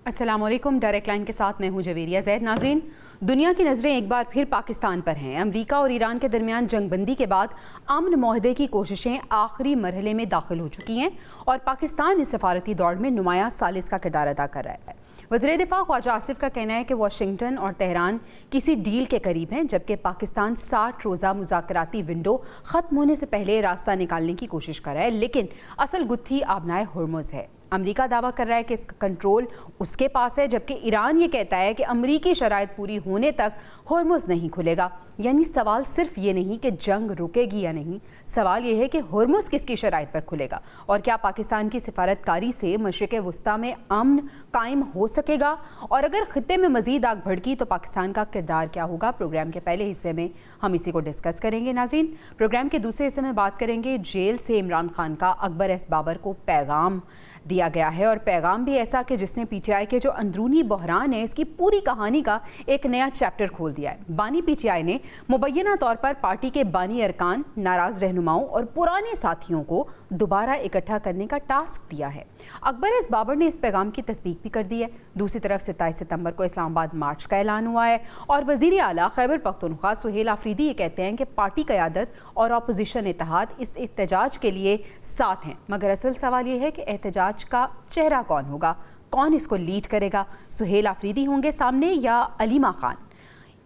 अस्सलाम वालेकुम। Direct line के साथ मैं हूं जवेरिया ज़ैद। नाज़रीन, दुनिया की नज़रें एक बार फिर पाकिस्तान पर हैं। अमेरिका और ईरान के दरमियान जंगबंदी के बाद अमन मुआहदे की कोशिशें आखिरी मरहले में दाखिल हो चुकी हैं और पाकिस्तान इस सफारती दौड़ में नुमायां सालिस का किरदार अदा कर रहा है। वज़ीर दिफा ख्वाजा आसिफ का कहना है कि वाशिंगटन और तेहरान किसी डील के करीब हैं, जबकि पाकिस्तान 60 रोज़ा मुज़ाकराती विंडो ख़त्म होने से पहले रास्ता निकालने की कोशिश कर रहा है। लेकिन असल गुत्थी आबनाए हुर्मुज़ है। अमेरिका दावा कर रहा है कि इसका कंट्रोल उसके पास है, जबकि ईरान ये कहता है कि अमरीकी शराइत पूरी होने तक हुर्मुज़ नहीं खुलेगा। यानी सवाल सिर्फ ये नहीं कि जंग रुकेगी या नहीं, सवाल ये है कि हुर्मुज़ किसकी शराइत पर खुलेगा और क्या पाकिस्तान की सिफारतकारी से मशरिक़ वुस्ता में अमन कायम हो सकेगा, और अगर खित्ते में मज़ीद आग भड़की तो पाकिस्तान का किरदार क्या होगा। प्रोग्राम के पहले हिस्से में हम इसी को डिस्कस करेंगे। नाज़रीन, प्रोग्राम के दूसरे हिस्से में बात करेंगे जेल से इमरान खान का अकबर एस बाबर को पैगाम दिया गया है, और पैगाम भी ऐसा कि जिसने पीटीआई के जो अंदरूनी बहरान है इसकी पूरी कहानी का एक नया चैप्टर खोल दिया है। बानी पीटीआई ने मुबैना तौर पर पार्टी के बानी अरकान, नाराज रहनुमाओं और पुराने साथियों को दोबारा इकट्ठा करने का टास्क दिया है। अकबर एस बाबर ने इस पैगाम की तस्दीक भी कर दी है। दूसरी तरफ 27 सितंबर को इस्लामाबाद मार्च का ऐलान हुआ है और वज़ीर आला खैबर पख्तूनख्वा सुहेल आफरीदी ये कहते हैं कि पार्टी क़यादत और अपोजिशन इत्तेहाद इस एहतजाज के लिए साथ हैं। मगर असल सवाल ये है कि एहतजाज का चेहरा कौन होगा, कौन इसको लीड करेगा। सुहेल आफरीदी होंगे सामने या अलीमा खान?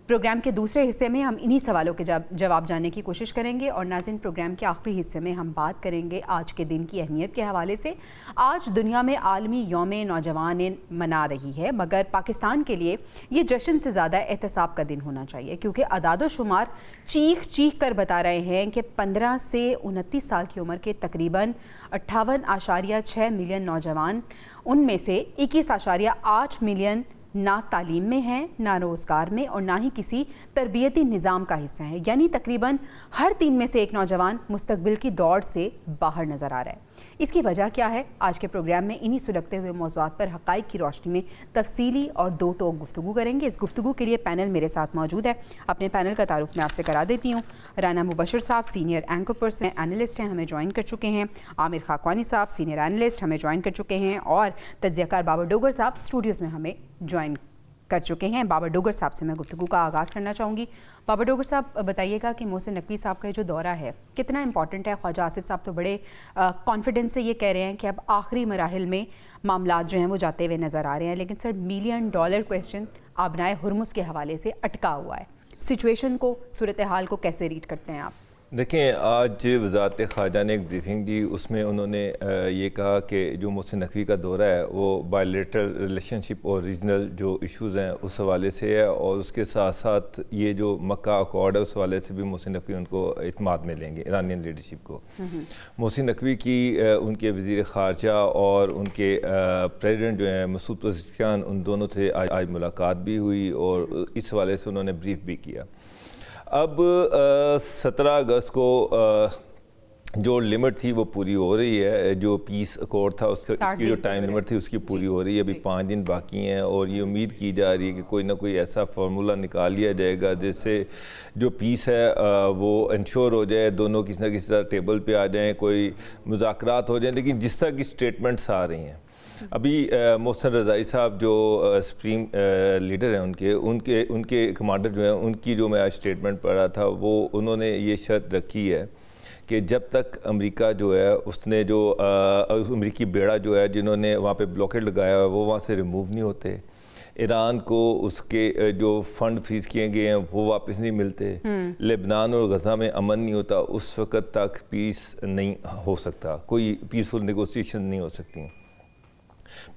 प्रोग्राम के दूसरे हिस्से में हम इन्हीं सवालों के जवाब जानने की कोशिश करेंगे। और नाज़रीन, प्रोग्राम के आखिरी हिस्से में हम बात करेंगे आज के दिन की अहमियत के हवाले से। आज दुनिया में आलमी यौम नौजवान मना रही है, मगर पाकिस्तान के लिए ये जश्न से ज़्यादा एहतसाब का दिन होना चाहिए, क्योंकि अदाद-ओ-शुमार चीख चीख कर बता रहे हैं कि 15 से 29 साल की उम्र के तकरीबन 58.6 मिलियन नौजवान, उनमें से 21.8 मिलियन ना तालीम में हैं, ना रोज़गार में और ना ही किसी तरबियती निज़ाम का हिस्सा है। यानी तकरीबन हर 3 में से एक नौजवान मुस्तकबिल की दौड़ से बाहर नज़र आ रहा है। इसकी वजह क्या है? आज के प्रोग्राम में इन्हीं सुलगते हुए मौज़ूआत पर हक़ाइक़ की रोशनी में तफसीली और दो टोक गुफ्तगू करेंगे। इस गुफ्तगू के लिए पैनल मेरे साथ मौजूद है। अपने पैनल का तारुफ मैं आपसे करा देती हूँ। राना मुबशर साहब सीनियर एंकर पर्सन एनालिस्ट हैं, हमें ज्वाइन कर चुके हैं। आमिर खाकवानी साहब सीनियर एनालिस्ट हमें ज्वाइन कर चुके हैं, और तज्ज़ियाकार बाबर डोगर साहब स्टूडियोज़ में हमें ज्वाइन कर चुके हैं। बाबर डोगर साहब से मैं गुफ्तगू का आगाज़ करना चाहूँगी। बाबर डोगर साहब, बताइएगा कि मोहसिन नकवी साहब का जो दौरा है कितना इंपॉर्टेंट है? ख्वाजा आसिफ साहब तो बड़े कॉन्फिडेंस से ये कह रहे हैं कि अब आखिरी मराहिल में मामलात जो हैं वो जाते हुए नज़र आ रहे हैं, लेकिन सर $1 मिलियन क्वेश्चन आबनाए हुर्मुज़ के हवाले से अटका हुआ है। सिचुएशन को, सूरत हाल को कैसे रीड करते हैं आप? देखें, आज वज़ारत ख़ारजा ने एक ब्रीफिंग दी, उसमें उन्होंने ये कहा कि जो मोहसिन नकवी का दौरा है वो बायलैटरल रिलेशनशिप और रीजनल जो इश्यूज़ हैं उस हवाले से है, और उसके साथ साथ ये जो मक्का अकॉर्ड है उस हवाले से भी मोहसिन नकवी उनको इत्मीनान में लेंगे ईरानियन लीडरशिप को। मोहसिन नकवी की उनके वज़ीर ख़ारजा और उनके प्रेसिडेंट जो हैं मसूद पज़ेश्कियान, उन दोनों से आज मुलाकात भी हुई और इस हवाले से उन्होंने ब्रीफ भी किया। अब 17 अगस्त को जो लिमिट थी वो पूरी हो रही है, जो पीस अकॉर्ड था उसकी जो टाइम लिमिट थी उसकी पूरी हो रही है। अभी 5 दिन बाकी हैं और ये उम्मीद की जा रही है कि कोई ना कोई ऐसा फार्मूला निकाल लिया जाएगा जिससे जो पीस है वो इंश्योर हो जाए, दोनों किसी ना किसी तरह टेबल पे आ जाएं, कोई मुज़ाकरात हो जाएं। लेकिन जिस तरह की स्टेटमेंट्स आ रही हैं अभी, मोहसिन रज़ाई साहब जो सुप्रीम लीडर हैं उनके कमांडर जो हैं, उनकी जो मैं आज स्टेटमेंट पढ़ा था वो उन्होंने ये शर्त रखी है कि जब तक अमेरिका जो है उसने जो अमेरिकी बेड़ा जो है जिन्होंने वहाँ पे ब्लॉकेड लगाया है वो वहाँ से रिमूव नहीं होते, ईरान को उसके जो फ़ंड फ्रीज़ किए गए हैं वो वापस नहीं मिलते, लेबनान और गज़ा में अमन नहीं होता, उस वक़्त तक पीस नहीं हो सकता, कोई पीसफुल नेगोशिएशन नहीं हो सकती।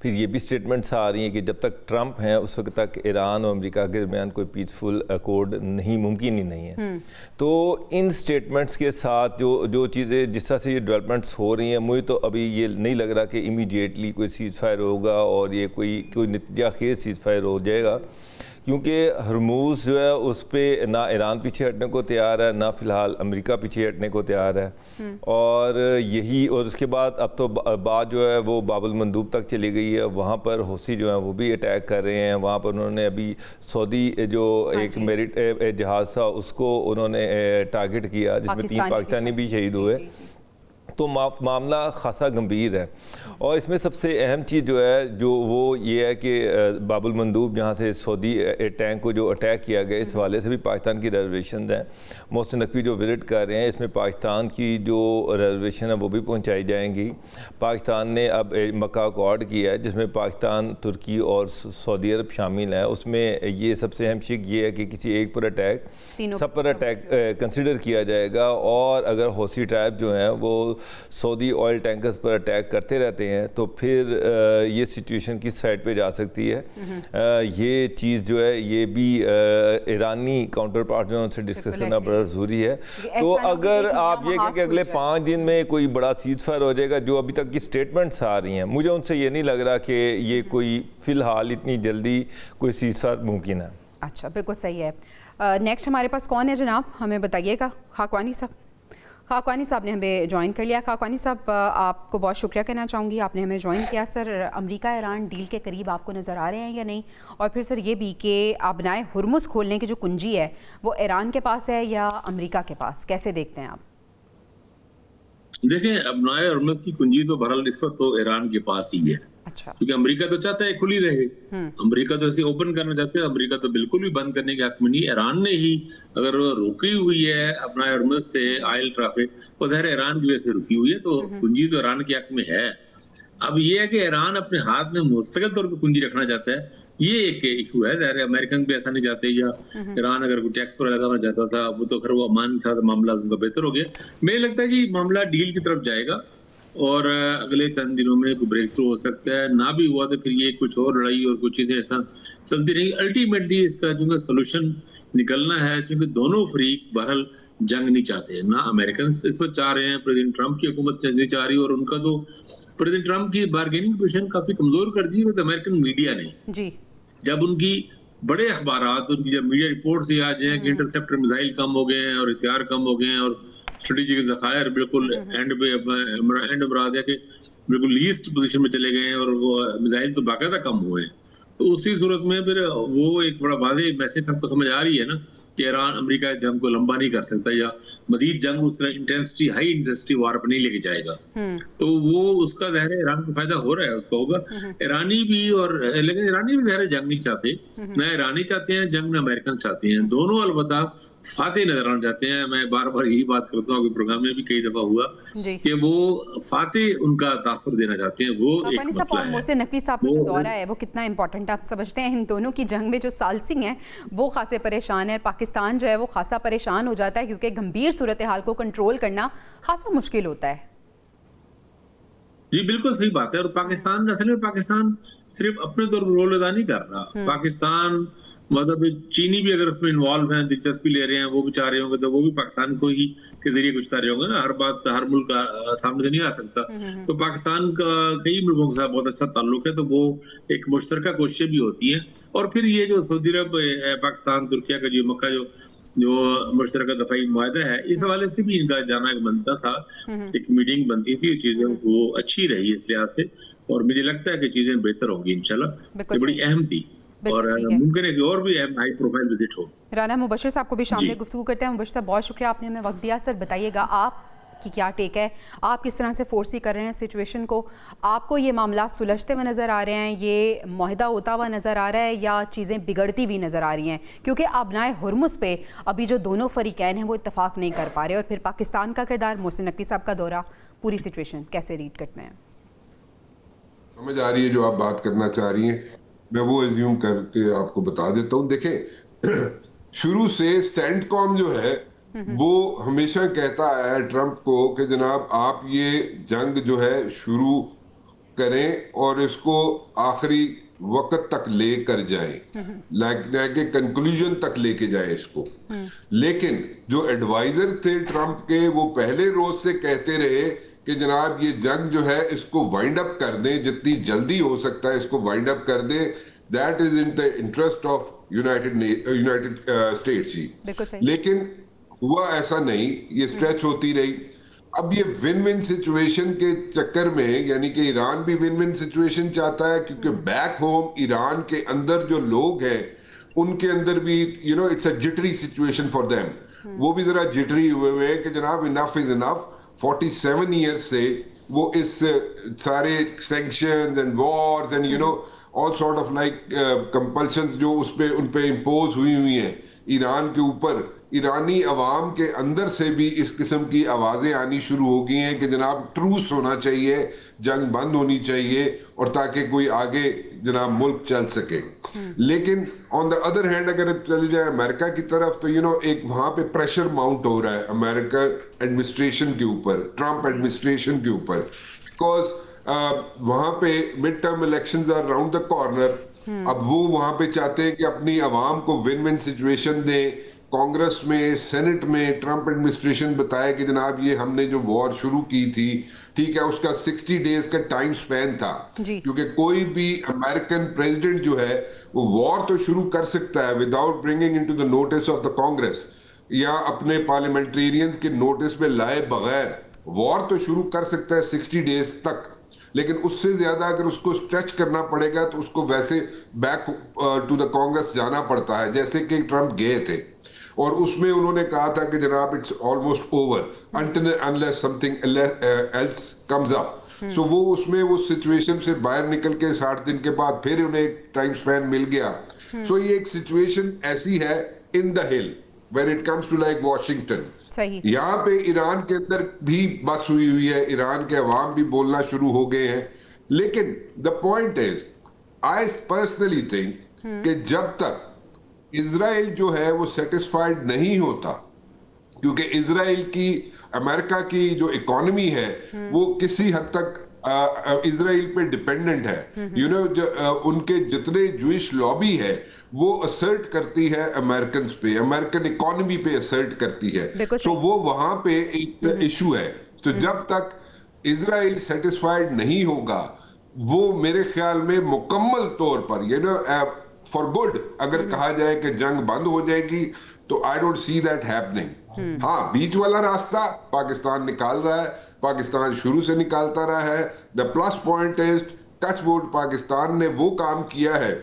फिर ये भी स्टेटमेंट्स आ रही हैं कि जब तक ट्रंप हैं उस वक्त तक ईरान और अमेरिका के दरमियान कोई पीसफुल अकॉर्ड नहीं मुमकिन ही नहीं है। तो इन स्टेटमेंट्स के साथ जो चीज़ें जिस तरह से ये डेवलपमेंट्स हो रही हैं, मुझे तो अभी ये नहीं लग रहा कि इमीडिएटली कोई सीज़ फायर होगा और ये कोई नतीजा खेज सीज़ फायर हो जाएगा, क्योंकि हरमूज़ जो है उस पर ना ईरान पीछे हटने को तैयार है, ना फ़िलहाल अमेरिका पीछे हटने को तैयार है। और यही, और उसके बाद अब तो बात जो है वो बाबुल मंदूब तक चली गई है, वहाँ पर हौसी जो है वो भी अटैक कर रहे हैं। वहाँ पर उन्होंने अभी सऊदी जो एक मेरिट जहाज़ था उसको उन्होंने टारगेट किया जिसमें 3 पाकिस्तानी भी शहीद हुए। तो मामला खासा गंभीर है। और इसमें सबसे अहम चीज़ जो है जो वो ये है कि बाबुल मंदूब जहाँ से सऊदी टैंक को जो अटैक किया गया, इस हवाले से भी पाकिस्तान की रिजर्वेशन हैं। मोहसिन नकवी जो विजिट कर रहे हैं, इसमें पाकिस्तान की जो रिजर्वेशन है वो भी पहुँचाई जाएंगी। पाकिस्तान ने अब मक्का अकॉर्ड किया है जिसमें पाकिस्तान, तुर्की और सऊदी अरब शामिल हैं। उसमें ये सबसे अहम चीज़ ये है कि किसी एक पर अटैक सब पर अटैक कंसिडर किया जाएगा। और अगर हौसी ट्राइब जो हैं वो सऊदी ऑयल टैंकर्स पर अटैक करते रहते हैं तो फिर ये सिचुएशन किस साइड पे जा सकती है, ये चीज़ जो है ये भी ईरानी काउंटर पार्ट जो उनसे डिस्कस करना बड़ा ज़रूरी है। तो अगर आप ये कहें कि अगले 5 दिन में कोई बड़ा सीज फायर हो जाएगा, जो अभी तक की स्टेटमेंट्स आ रही हैं, मुझे उनसे ये नहीं लग रहा कि ये कोई फ़िलहाल इतनी जल्दी कोई सीज फायर मुमकिन है। अच्छा, बिल्कुल सही है। नेक्स्ट हमारे पास कौन है जनाब, हमें बताइएगा। खाकवानी साहब, खाकवानी साहब ने हमें ज्वाइन कर लिया। खाकवानी साहब, आपको बहुत शुक्रिया कहना चाहूँगी, आपने हमें ज्वाइन किया। सर, अमेरिका ईरान डील के करीब आपको नज़र आ रहे हैं या नहीं? और फिर सर ये भी कि अबनाए हुर्मुज़ खोलने की जो कुंजी है वो ईरान के पास है या अमेरिका के पास, कैसे देखते हैं आप? देखें, अबनाए हुर्मुज़ की कुंजी तो बहरहाल इस वक्त तो ईरान के पास ही है। अच्छा। क्योंकि अमेरिका तो चाहता है खुली रहे, अमेरिका तो ऐसे ओपन करना चाहते हैं, अमेरिका तो बिल्कुल भी बंद करने के हक में नहीं। ईरान ने ही अगर रुकी हुई है अपना हुर्मुज़ से ऑयल ट्रैफिक, वो ज़ाहिर ईरान की वजह से रुकी हुई है, तो कुंजी तो ईरान के हक में है। अब ये है कि ईरान अपने हाथ में मुस्तकिल तौर पर कुंजी रखना चाहता है, ये एक इशू है। ज़ाहिर अमेरिकन भी ऐसा नहीं चाहते, या ईरान अगर कोई टैक्स पर लगाना चाहता था वो तो खैर वो अमान के साथ मामला उनका बेहतर हो गया। मुझे लगता है कि मामला डील की तरफ जाएगा और अगले चंद दिनों में कोई ब्रेक थ्रू हो सकता है। ना भी हुआ तो फिर ये कुछ और लड़ाई और कुछ चीजें ऐसा चलती रहेंगी। अल्टीमेटली इसका जो सोल्यूशन निकलना है, क्योंकि दोनों फरीक बहरहाल जंग नहीं चाहते। ना अमेरिकन इस वक्त चाह रहे हैं, प्रेसिडेंट ट्रंप की हुकूमत नहीं चाह रही, और उनका तो प्रेसिडेंट ट्रंप की बार्गेनिंग पोजीशन काफी कमजोर कर दी है तो अमेरिकन मीडिया ने जी। जब उनकी बड़े अखबारात, उनकी जब मीडिया रिपोर्ट से आ जाए कि इंटरसेप्टर मिसाइल कम हो गए हैं और हथियार कम हो गए हैं और स्ट्रेटेजिक ज़खायर बिल्कुल एंड मराद है कि बिल्कुल लीस्ट पोजीशन में चले गए हैं और वो मिसाइल तो बाकायदा कम हुए हैं, तो उसी सूरत में फिर वो एक बड़ा वाज़ेह मैसेज हमको समझ आ रही है ना कि ईरान अमेरिका जंग को लंबा नहीं कर सकता, या मजीद जंग उस तरह इंटेंसिटी हाई इंटेंसिटी वार पर नहीं लेके जाएगा। तो वो उसका ज़ाहिर है ईरान को फायदा हो रहा है, उसका होगा। ईरानी भी और लेकिन ईरानी भी ज़ाहिर जंग नहीं चाहते, ना ईरानी चाहते हैं जंग, ना अमेरिकन चाहते हैं। दोनों अलबत्ता फाते नजर आना चाहते हैं। मैं बार बार यही बात करता हूँ, प्रोग्राम में भी कई दफा हुआ कि वो फाते उनका तासुर देना चाहते हैं। वो एक मसला है। मोहसिन नकवी साहब का जो दौरा है वो कितना इंपॉर्टेंट आप समझते हैं? इन दोनों की जंग में जो सालसिंग है वो खासे परेशान है, पाकिस्तान जो है वो खासा परेशान हो जाता है, क्योंकि गंभीर सूरत हाल को कंट्रोल करना खासा मुश्किल होता है। जी बिल्कुल सही बात है। और पाकिस्तान असल में पाकिस्तान सिर्फ अपने तौर पर रोल अदा नहीं कर रहा। पाकिस्तान मतलब चीनी भी अगर उसमें इन्वॉल्व हैं, दिलचस्पी ले रहे हैं, वो भी चाह रहे होंगे तो वो भी पाकिस्तान को ही के जरिए कुछ कर रहे होंगे ना। हर बात हर मुल्क सामने से नहीं आ सकता। तो पाकिस्तान का कई मुल्कों के साथ बहुत अच्छा ताल्लुक है, तो वो एक मुश्तरका कोशिशें भी होती हैं। और फिर ये जो सऊदी अरब, पाकिस्तान, तुर्किया का जो मक्का जो मुश्तरका दफाई मुआहदा है, इस हवाले से भी इनका जाना बनता था। एक मीटिंग बनती थी, चीजें वो अच्छी रही इस लिहाज से, और मुझे लगता है कि चीजें बेहतर होंगी इंशाल्लाह। ये बड़ी अहम थी और मुमकिन है कि और भी हाई प्रोफाइल विजिट हो। राना मुबशिर साहब को भी शामिल गुफ्तगू करते हैं। मुबशिर साहब, बहुत शुक्रिया, आपने हमें वक्त दिया। सर बताइएगा आपकी क्या टेक है, आप किस तरह से फोर्सी कर रहे हैं सिचुएशन को? आपको ये मामला सुलझते हुए नज़र आ रहे हैं, ये मुआहदा होता हुआ नज़र आ रहा है, या चीज़ें बिगड़ती हुई नज़र आ रही हैं? क्योंकि अबनाए हुर्मुज़ पे अभी जो दोनों फरीकैन हैं वो इत्तफाक नहीं कर पा रहे, और फिर पाकिस्तान का किरदार, मोहसिन नकवी साहब का दौरा, पूरी सिचुएशन कैसे रीड करते हैं? समझ आ रही है जो आप बात करना चाह रही हैं, मैं वो एज्यूम करके आपको बता देता हूँ। देखें, शुरू से सेंटकॉम जो है वो हमेशा कहता आया है ट्रंप को कि जनाब आप ये जंग जो है शुरू करें और इसको आखिरी वक्त तक लेकर जाएं, लाइक कंक्लूजन तक लेके जाएं इसको। लेकिन जो एडवाइजर थे ट्रंप के, वो पहले रोज से कहते रहे कि जनाब ये जंग जो है इसको वाइंड अप कर दें, जितनी जल्दी हो सकता है इसको वाइंड अप कर दें। That is in the interest of United States ही। लेकिन हुआ ऐसा नहीं, ये स्ट्रेच होती रही। अब ये विन विन सिचुएशन के चक्कर में, यानी कि ईरान भी विन विन सिचुएशन चाहता है, क्योंकि बैक होम ईरान के अंदर जो लोग हैं उनके अंदर भी it's a jittery situation for them. वो भी जरा जिटरी हुए हुए कि जनाब इनफ इज इनफ, 47 ईयर्स से वो इस सारे sanctions and Wars and you know all sort of like compulsions जो उन पे इम्पोज हुई हैं ईरान के ऊपर, ईरानी अवाम के अंदर से भी इस किस्म की आवाज़ें आनी शुरू हो गई हैं कि जनाब ट्रूस होना चाहिए, जंग बंद होनी चाहिए और ताकि कोई आगे जनाब मुल्क चल सके। लेकिन ऑन द अदर हैंड अगर चले जाए अमेरिका की तरफ तो यू नो एक वहाँ पे प्रेशर माउंट हो रहा है अमेरिका एडमिनिस्ट्रेशन के ऊपर, ट्रंप एडमिनिस्ट्रेशन के ऊपर, बिकॉज वहाँ पे mid term elections are round the corner. अब वो वहाँ पे चाहते हैं कि अपनी आवाम को विन विन सिचुएशन दें। कांग्रेस में, सेनेट में ट्रंप एडमिनिस्ट्रेशन बताया कि जनाब ये हमने जो वॉर शुरू की थी, ठीक है, उसका 60 डेज का टाइम स्पैन था, क्योंकि कोई भी अमेरिकन प्रेसिडेंट जो है वो वॉर तो शुरू कर सकता है without bringing into the notice of the Congress या अपने पार्लियामेंटेरियंस के नोटिस पे लाए बगैर वॉर तो शुरू कर सकता है 60 डेज तक, लेकिन उससे ज्यादा अगर उसको स्ट्रेच करना पड़ेगा तो उसको वैसे बैक टू द कांग्रेस जाना पड़ता है, जैसे कि ट्रंप गए थे और उसमें उन्होंने कहा था कि जनाब it's almost over unless something else comes up. So वो उसमें वो सिचुएशन से बाहर निकल के 60 दिन के बाद फिर उन्हें एक टाइम स्पैन मिल गया। सो ये एक सिचुएशन ऐसी है in the hill when it comes to like Washington. यहाँ पे ईरान के अंदर भी बस हुई है, ईरान के अवाम भी बोलना शुरू हो गए हैं, लेकिन the point is I personally think कि जब तक इजराइल जो है वो सेटिस्फाइड नहीं होता, क्योंकि इजराइल की, अमेरिका की जो इकोनॉमी है वो किसी हद तक इजराइल पे डिपेंडेंट है। यू नो उनके जितने जूइश लॉबी है वो असर्ट करती है अमेरिकन पे, अमेरिकन इकोनॉमी पे असर्ट करती है। सो वो वहां पे एक इशू है। तो जब तक इजराइल सेटिस्फाइड नहीं होगा वो मेरे ख्याल में मुकम्मल तौर पर यू नो फॉर गुड अगर कहा जाए कि जंग बंद हो जाएगी तो I don't see that happening. हाँ, बीच वाला रास्ता पाकिस्तान निकाल रहा है, पाकिस्तान शुरू से निकालता रहा है। The plus point is touch wood Pakistan ने वो काम किया है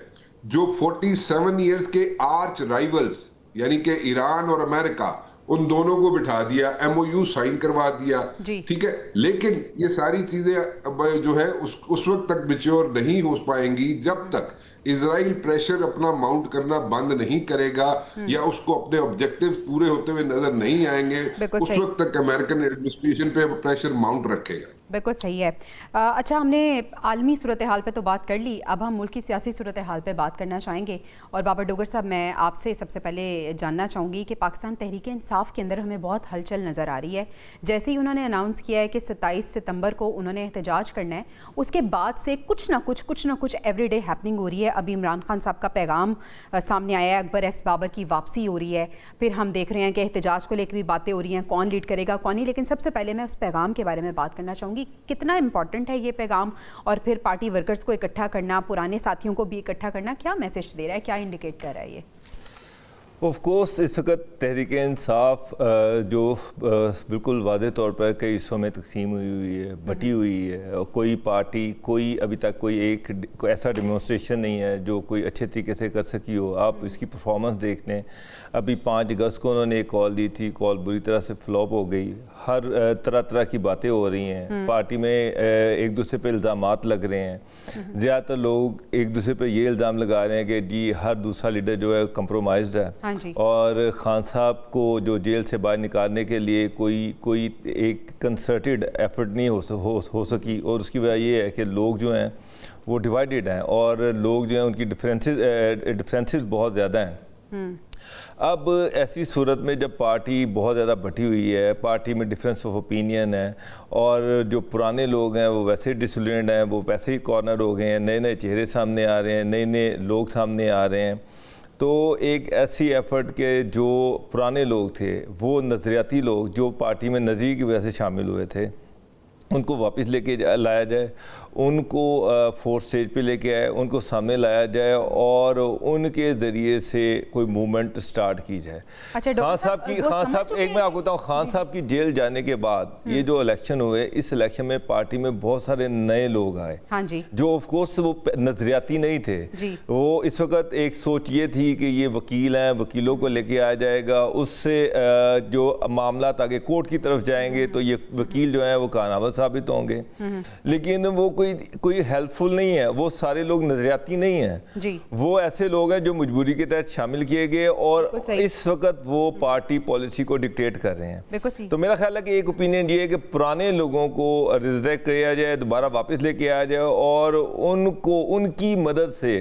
जो 47 इयर्स के आर्च राइवल्स यानी कि ईरान और अमेरिका, उन दोनों को बिठा दिया, MOU साइन करवा दिया, ठीक है। लेकिन ये सारी चीजें जो है उस वक्त तक मैच्योर नहीं हो पाएंगी जब तक इजराइल प्रेशर अपना माउंट करना बंद नहीं करेगा या उसको अपने ऑब्जेक्टिव्स पूरे होते हुए नजर नहीं आएंगे, उस वक्त तक अमेरिकन एडमिनिस्ट्रेशन पे प्रेशर माउंट रखेगा। बिल्कुल सही है। अच्छा, हमने आलमी सूरत हाल पे तो बात कर ली, अब हम मुल्क की सियासी सूरत हाल पे बात करना चाहेंगे। और बाबर डोगर साहब, मैं आपसे सबसे पहले जानना चाहूँगी कि पाकिस्तान तहरीक इंसाफ के अंदर हमें बहुत हलचल नज़र आ रही है। जैसे ही उन्होंने अनाउंस किया है कि 27 सितंबर को उन्होंने एहतजाज करना है, उसके बाद से कुछ ना कुछ एवरीडे हैपनिंग हो रही है। अभी इमरान खान साहब का पैगाम सामने आया है, अकबर एस बाबर की वापसी हो रही है, फिर हम देख रहे हैं कि एहतजाज को लेकर भी बातें हो रही हैं, कौन लीड करेगा कौन नहीं। लेकिन सबसे पहले मैं उस पैगाम के बारे में बात करना चाहूँगी, कितना इंपॉर्टेंट है ये पैगाम, और फिर पार्टी वर्कर्स को इकट्ठा करना, पुराने साथियों को भी इकट्ठा करना, क्या मैसेज दे रहा है, क्या इंडिकेट कर रहा है ये? ऑफ कोर्स इस वक्त तहरीक इंसाफ जो बिल्कुल वाज़े तौर पर कई हिस्सों में तकसीम हुई है, बटी हुई है, और कोई पार्टी, कोई अभी तक कोई ऐसा डेमोन्स्ट्रेशन नहीं है जो कोई अच्छे तरीके से कर सकी हो। आप इसकी परफॉर्मेंस देख लें, अभी 5 अगस्त को उन्होंने एक कॉल दी थी, कॉल बुरी तरह से फ्लॉप हो गई। हर तरह की बातें हो रही हैं, पार्टी में एक दूसरे पे इल्ज़ामात लग रहे हैं। ज़्यादातर लोग एक दूसरे पे ये इल्ज़ाम लगा रहे हैं कि जी हर दूसरा लीडर जो है कंप्रोमाइज्ड है, और खान साहब को जो जेल से बाहर निकालने के लिए कोई एक कंसर्टेड एफर्ट नहीं हो सकी। और उसकी वजह ये है कि लोग जो हैं वो डिवाइडेड हैं, और लोग जो हैं उनकी डिफरेंसेस बहुत ज़्यादा हैं। अब ऐसी सूरत में जब पार्टी बहुत ज़्यादा बटी हुई है, पार्टी में डिफरेंस ऑफ ओपिनियन है, और जो पुराने लोग हैं वो वैसे डिसोलिएंट हैं, वो वैसे ही कॉर्नर हो गए हैं, नए नए चेहरे सामने आ रहे हैं, नए लोग सामने आ रहे हैं, तो एक ऐसी एफ़र्ट के जो पुराने लोग थे, वो नज़रियाती लोग जो पार्टी में नज़रिए की वजह से शामिल हुए थे, उनको वापस लेके लाया जाए उनको फोर्थ स्टेज पे लेके आए, उनको सामने लाया जाए और उनके ज़रिए से कोई मूवमेंट स्टार्ट की जाए। अच्छा, खान साहब एक मैं आपको बताऊँ, खान साहब की जेल जाने के बाद ये जो इलेक्शन हुए, इस इलेक्शन में पार्टी में बहुत सारे नए लोग आए। हाँ जी। जो ऑफ कोर्स वो नजरियाती नहीं थे। वो इस वक्त एक सोच ये थी कि ये वकील हैं, वकीलों को लेके आया जाएगा, उससे जो मामला आगे कोर्ट की तरफ जाएंगे तो ये वकील जो है वो कारनामा साबित होंगे। लेकिन वो कोई हेल्पफुल नहीं है, वो सारे लोग नजरियाती नहीं हैं, वो ऐसे लोग हैं जो मजबूरी के तहत शामिल किए गए और इस वक्त वो पार्टी पॉलिसी को डिक्टेट कर रहे हैं। तो मेरा ख्याल है कि एक ओपिनियन ये है कि पुराने लोगों को रिजरेक्ट किया जाए, दोबारा वापस लेके आया जाए और उनको उनकी मदद से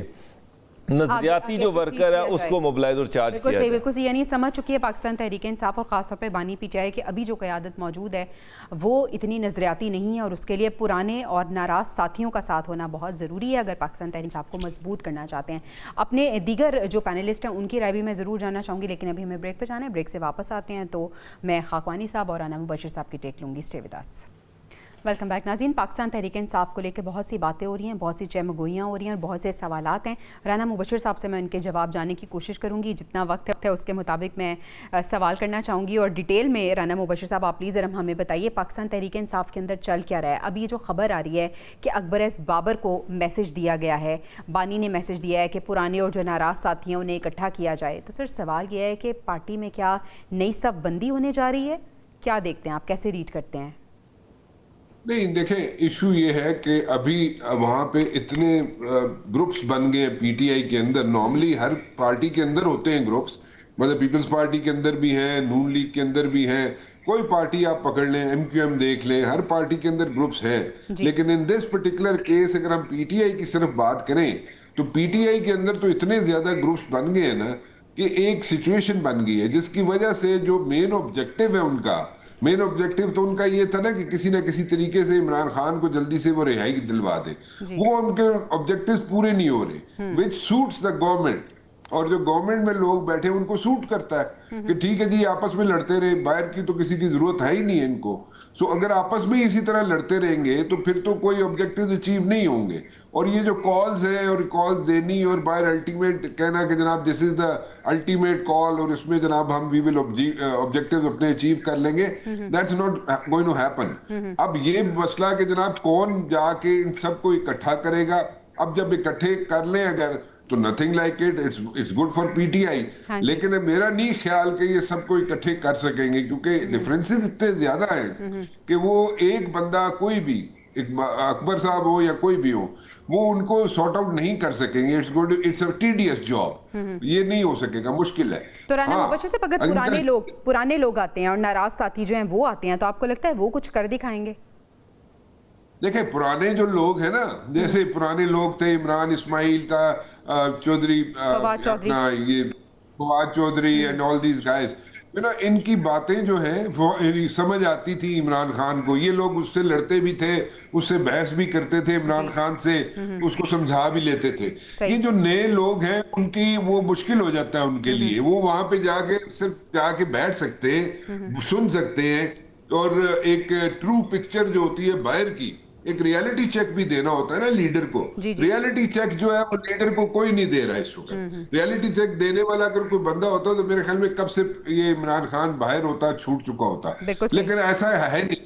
नजरियाती जो वर्कर है उसको मोबिलाइज और चार्ज किया जाए। बिल्कुल सही, यानी समझ चुकी है पाकिस्तान तहरीक इंसाफ और खासतौर पे बानी पीटीआई कि अभी जो क़यादत मौजूद है वो इतनी नजरियाती नहीं है और उसके लिए पुराने और नाराज़ साथियों का साथ होना बहुत ज़रूरी है अगर पाकिस्तान तहरीक इंसाफ को मजबूत करना चाहते हैं। अपने दीगर जो पैनलिस्ट हैं उनकी राय भी मैं ज़रूर जानना चाहूँगी, लेकिन अभी हमें ब्रेक पर जाना है। ब्रेक से वापस आते हैं तो मैं खाकवानी साहब और राना मुबशिर साहब की टेक लूँगी। Stay with us. Welcome back नाज़रीन। पाकिस्तान तहरीक इंसाफ को लेकर बहुत सी बातें हो रही हैं, बहुत सी चहमगोइयाँ हो रही हैं और बहुत से सवालात हैं। राना मुबशिर साहब से मैं उनके जवाब जानने की कोशिश करूँगी, जितना वक्त है उसके मुताबिक मैं सवाल करना चाहूँगी और डिटेल में। राना मुबशिर साहब आप प्लीज़ ज़रा हमें बताइए पाकिस्तान तहरीक इंसाफ के अंदर चल क्या रहा है। अभी जो खबर आ रही है कि अकबर एस बाबर को मैसेज दिया गया है, बानी ने मैसेज दिया है कि पुराने और जो नाराज़ साथी हैं उन्हें इकट्ठा किया जाए। तो सर सवाल यह है कि पार्टी में क्या नई सफ़बंदी होने जा रही है, क्या देखते हैं आप, कैसे रीड करते हैं? नहीं, देखें, इशू ये है कि अभी वहाँ पे इतने ग्रुप्स बन गए हैं पीटीआई के अंदर। नॉर्मली हर पार्टी के अंदर होते हैं ग्रुप्स, मतलब पीपल्स पार्टी के अंदर भी हैं, नून लीग के अंदर भी हैं, कोई पार्टी आप पकड़ लें, एमक्यूएम देख लें, हर पार्टी के अंदर ग्रुप्स हैं। लेकिन इन दिस पर्टिकुलर केस अगर हम पीटीआई की सिर्फ बात करें तो पीटीआई के अंदर तो इतने ज्यादा ग्रुप्स बन गए हैं ना कि एक सिचुएशन बन गई है जिसकी वजह से जो मेन ऑब्जेक्टिव है मेन ऑब्जेक्टिव तो उनका ये था ना कि किसी ना किसी तरीके से इमरान खान को जल्दी से वो रिहाई दिलवा दे। वो उनके ऑब्जेक्टिव्स पूरे नहीं हो रहे, विच सूट्स द गवर्नमेंट। और जो गवर्नमेंट में लोग बैठे उनको सूट करता है कि ठीक है जी आपस में लड़ते रहे, बाहर की तो किसी की जरूरत है ही नहीं है इनको। सो अगर आपस में इसी तरह लड़ते रहेंगे तो फिर तो कोई ऑब्जेक्टिव अचीव नहीं होंगे। और ये जो कॉल्स है और कॉल्स देनी और बाहर अल्टीमेट कहना कि जनाब this is the ultimate call और इसमें जनाब हम वी विल ऑब्जेक्टिव अपने अचीव कर लेंगे, that's not going to happen. अब ये मसला कि जनाब कौन जाके इन सबको इकट्ठा करेगा, अब जब इकट्ठे कर लें अगर तो nothing like it, it's good for PTI. लेकिन मेरा नहीं ख्याल कि ये सबको इकट्ठे कर सकेंगे क्योंकि डिफरेंसेस इतने ज्यादा हैं कि वो एक बंदा कोई भी, एक अकबर साहब हो या कोई भी हो, वो उनको सॉर्ट आउट नहीं कर सकेंगे। इट्स अ टीडियस जॉब, ये नहीं हो सकेगा, मुश्किल है। तो राना मुबशिर साहब अगर पुराने लोग आते हैं और नाराज साथी जो हैं वो आते हैं तो आपको लगता है वो कुछ कर दिखाएंगे? देखें, पुराने जो लोग हैं ना, जैसे पुराने लोग थे इमरान इस्माइल का, चौधरी, अपना ये Fawad Chaudhry and all these guys, you know, इनकी बातें जो हैं वो समझ आती थी इमरान खान को। ये लोग उससे लड़ते भी थे, उससे बहस भी करते थे इमरान खान से, उसको समझा भी लेते थे। ये जो नए लोग हैं उनकी वो मुश्किल हो जाता है उनके लिए। वो वहां पे जाके सिर्फ जाके बैठ सकते हैं, सुन सकते हैं और एक ट्रू पिक्चर जो होती है बाहर की, एक रियलिटी चेक भी देना होता है ना लीडर को। रियलिटी चेक जो है वो लीडर को कोई नहीं दे रहा है इस वक्त। रियलिटी चेक देने वाला अगर कोई बंदा होता तो मेरे ख्याल में कब से ये इमरान खान बाहर होता, छूट चुका होता। लेकिन ऐसा है नहीं,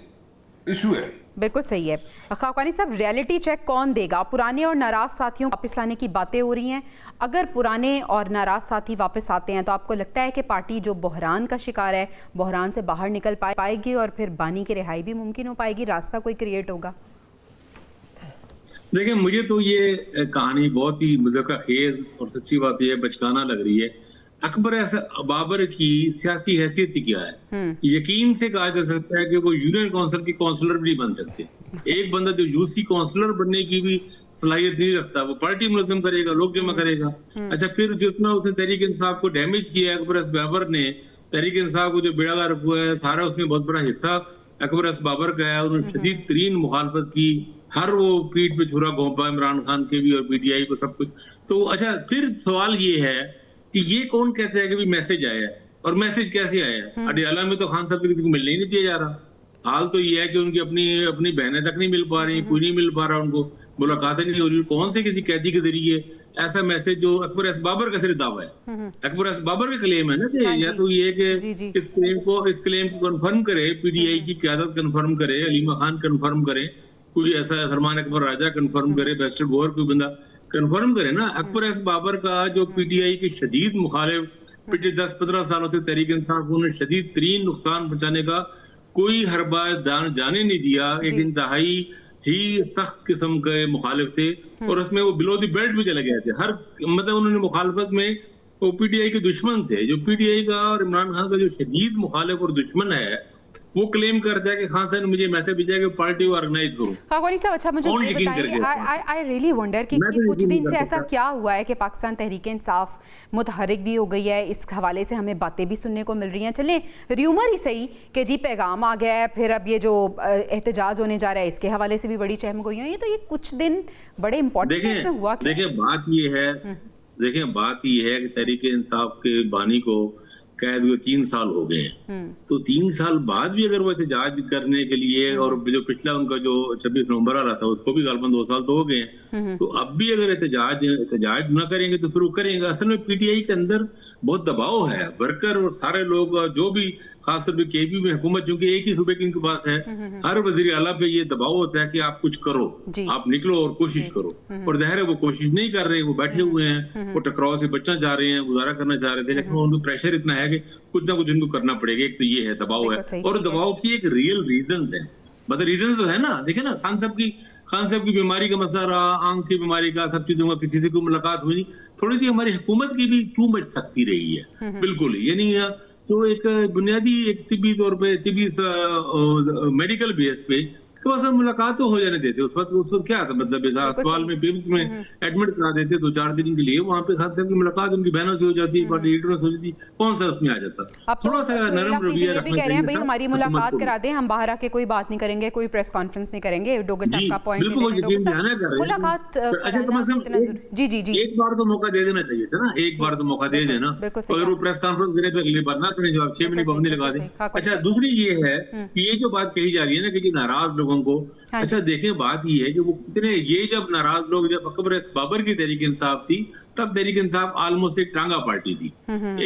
इशू है। बिल्कुल सही है। खाकवानी साहब, रियलिटी चेक कौन देगा? पुराने और नाराज साथियों को वापस लाने की बातें हो रही हैं। अगर पुराने और नाराज साथी वापस आते हैं तो आपको लगता है कि पार्टी जो बहरान का शिकार है, बहरान से बाहर निकल पाएगी और फिर बानी की रिहाई भी मुमकिन हो पाएगी, रास्ता कोई क्रिएट होगा? देखिए, मुझे तो ये कहानी बहुत ही मुज़क्कर-खेज़ और सच्ची बात ये बचकाना लग रही है। अकबर ऐसा बाबर की सियासी हैसियत ही क्या है? यकीन से कहा जा सकता है कि वो यूनियन काउंसिल की काउंसलर भी नहीं बन सकते। एक बंदा जो यूसी काउंसलर बनने की भी सलाहियत नहीं रखता, वो पार्टी मुनज़्ज़म करेगा, लोग जमा करेगा। अच्छा, फिर जिसमें उसने तहरीक इंसाफ को डैमेज किया अकबर एस बाबर ने, तहरीक इंसाफ को जो बेड़ागार हुआ है सारा, उसमें बहुत बड़ा हिस्सा अकबर एस बाबर का है। उन्होंने शदीद तरीन मुखालफत की, हर वो पीठ पे छुरा घोंपा इमरान खान के भी और पीटीआई को, सब कुछ। तो अच्छा, फिर सवाल ये है कि ये कौन कहता है कि भी मैसेज आया है, और मैसेज कैसे आया है? अडियाला में तो खान साहब से किसी को मिलने ही नहीं दिया जा रहा। हाल तो ये है कि उनकी अपनी अपनी बहनें तक नहीं मिल पा रही, कोई नहीं मिल पा रहा, उनको मुलाकातें नहीं हो रही। कौन से किसी कैदी के जरिए ऐसा मैसेज, जो अकबर एस बाबर का सिर्फ दावा है, अकबर एस बाबर का क्लेम है ना कि या तो ये कि इस क्लेम को कंफर्म करे, पीटीआई की क़यादत कंफर्म करे, अलीमा खान कंफर्म करे, कोई ऐसा सलमान अकबर राजा कंफर्म करे, बैरिस्टर गौहर कोई बंदा कंफर्म करे ना। अकबर एस बाबर का जो पीटीआई के शदीद मुखालिफ, पिछले 10-15 सालों से तहरीक इंसाफ को उन्हें शदीद तरीन नुकसान पहुंचाने का कोई हरबा जाने नहीं दिया, एक इंतहाई ही सख्त किस्म के मुखालिफ थे और उसमें वो बिलो द बेल्ट भी चले गए थे। हर मतलब उन्होंने मुखालफत में वो पीटीआई के दुश्मन थे। जो पीटीआई का और इमरान खान का जो शदीद मुखालिफ और दुश्मन है, वो क्लेम करता है कि खान साहब ने मुझे मैसेज भेजा कि पार्टी ऑर्गेनाइज करो। खाकवानी साहब, अच्छा मुझे ये बताइए, आई रियली वंडर कि कुछ दिन से ऐसा क्या हुआ है कि पाकिस्तान तहरीक इंसाफ मुतहरिक भी हो गई है, इस हवाले से हमें बातें भी सुनने को मिल रही हैं। चलें र्यूमर ही सही कि जी पैगाम आ गया है, फिर अब ये जो एहतजाज होने जा रहा है इसके हवाले से भी बड़ी चहम गई है। ये तो ये कुछ दिन बड़े इंपॉर्टेंट हुआ। देखिए बात ये है कि तहरीक इंसाफ के बानी को कैद हुए 3 साल हो गए हैं, तो 3 साल बाद भी अगर वो एहतजाज करने के लिए, और जो पिछला उनका जो 26 नवंबर आ रहा था उसको भी गालबन 2 साल तो हो गए हैं, तो अब भी अगर एहतजाज ना करेंगे तो फिर वो करेंगे। असल में पीटीआई के अंदर बहुत दबाव है, वर्कर और सारे लोग जो भी, खासतौर पर केपी में हुकूमत चूंकि एक ही सूबे की इनके पास है, हर वजीर आला पे ये दबाव होता है कि आप कुछ करो, आप निकलो और कोशिश करो, और जाहिर है वो कोशिश नहीं कर रहे, वो बैठे हुए हैं, वो टकराव से बचना चाह रहे हैं, गुजारा करना चाह रहे थे, लेकिन उनको प्रेशर इतना है कि कुछ ना कुछ इनको करना पड़ेगा। एक तो ये है दबाव है, और दबाव की एक रियल रीजन है, मतलब रीजन जो है ना, देखिए ना खान साहब की बीमारी का मसला रहा, आंख की बीमारी का, सब चीजों का, किसी से कोई मुलाकात हुई नहीं, थोड़ी सी हमारी हुकूमत की भी टू मच सख्ती रही है, बिल्कुल यानी तो एक बुनियादी एक तिबी तौर पे, तिबी मेडिकल बेस पे तो बस मुलाकात तो हो जाने देते। उस वक्त क्या था, मतलब अस्पताल में पेम्स में एडमिट करा देते 2-4 दिन के लिए, वहाँ पे खान साहब की मुलाकात उनकी बहनों से हो जाती, पार्टी लीडरों से हो जाती, कौन सा उसमें आ जाता। थोड़ा सा नरम रवैया रखना चाहिए। कह रहे हैं भाई हमारी मुलाकात करा दें, हम बाहर आके कोई बात नहीं करेंगे, कोई प्रेस कॉन्फ्रेंस नहीं करेंगे। डोगर साहब का पॉइंट मुलाकात, जी जी जी, एक बार तो मौका दे देना चाहिए था ना, एक बार तो मौका दे देना। अगर वो प्रेस कॉन्फ्रेंस करे तो अगली बार ना करें, जो आप 6 महीने पाबंदी लगा दें। अच्छा, दूसरी ये है कि ये जो बात कही जा रही है ना कि नाराज लोगों को, अच्छा देखें बात ये है कि वो कितने, ये जब नाराज लोग, जब अकबर एस बाबर की तहरीक इंसाफ थी, तब तहरीक इंसाफ ऑलमोस्ट एक टांगा पार्टी थी,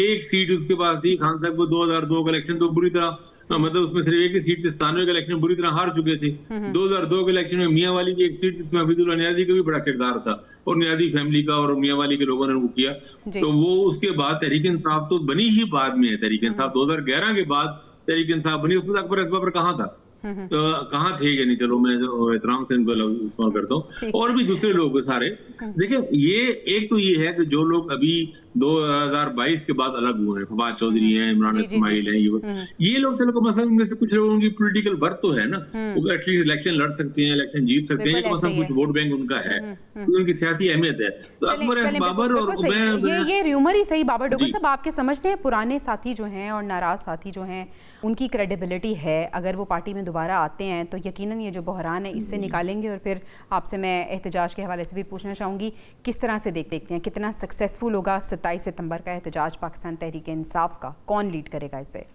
एक सीट उसके पास थी। खान साहब को 2002 का इलेक्शन तो बुरी तरह, मतलब उसमें सिर्फ एक ही सीट से 97 का इलेक्शन बुरी तरह हार चुके थे। 2002 के इलेक्शन में मियां वाली की एक सीट जिसमें हफीजुल्लाह नियाजी का भी बड़ा किरदार था, और नियाजी फैमिली का और मियां वाली के लोगों ने वो किया, तो वो उसके बाद तहरीक इंसाफ तो बनी ही बाद में है। तहरीक इंसाफ 2011 के बाद तहरीक इंसाफ बनी, उसमें अकबर एस बाबर कहाँ था, तो कहाँ थे, यानी चलो मैं एहतराम से इनको इस्तेमाल करता हूँ, और भी दूसरे लोग सारे। देखिए ये एक तो ये है कि जो लोग अभी 2022 के बाद अलग हुए हैं, फवाद चौधरी हैं, इमरान इस्माइल हैं, ये लोग चलो कम से कम उनमें से कुछ लोगों की पॉलिटिकल बर्थ तो है ना, वो एटलीस्ट इलेक्शन लड़ सकते हैं, इलेक्शन जीत सकते हैं, कम से कम कुछ वोट बैंक उनका है, उनकी सियासी अहमियत है। तो अकबर एस बाबर और ये र्यूमर ही सही। बाबर डोगर साहब, आपके समझते हैं पुराने साथी जो हैं और नाराज साथी जो हैं, उनकी क्रेडिबिलिटी है, अगर वो पार्टी में दोबारा आते हैं तो यकीनन ये जो बहरान है इससे निकालेंगे। और फिर आपसे मैं एहतजाज के हवाले से भी पूछना चाहूँगी, किस तरह से देखते हैं, कितना सक्सेसफुल होगा 27 सितंबर का एहतजाज पाकिस्तान तहरीक इंसाफ का, कौन लीड करेगा इसे?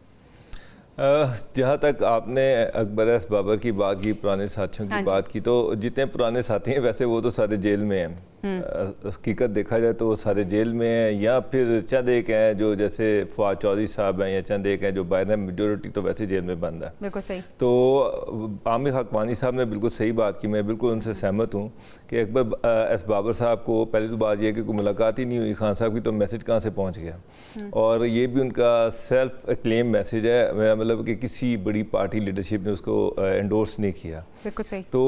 जहाँ तक आपने अकबर एस बाबर की बात की, पुराने साथियों की बात की, तो जितने पुराने साथी हैं वैसे वो तो सारे जेल में हैं। हकीकत देखा जाए तो वो सारे जेल में हैं, या फिर चंद एक हैं जो जैसे फवाद चौधरी साहब हैं, या चंद एक हैं जो बाहर हैं, मेजोरिटी तो वैसे जेल में बंद है। बिल्कुल सही। तो आमिर खाकवानी साहब ने बिल्कुल सही बात की, मैं बिल्कुल उनसे सहमत हूँ कि अकबर एस बाबर साहब को पहले तो बात यह है कि कोई मुलाकात ही नहीं हुई खान साहब की, तो मैसेज कहाँ से पहुँच गया, और ये भी उनका सेल्फ क्लेम मैसेज है, मेरा मतलब कि किसी बड़ी पार्टी लीडरशिप ने उसको एंडोर्स नहीं किया। बिल्कुल सही। तो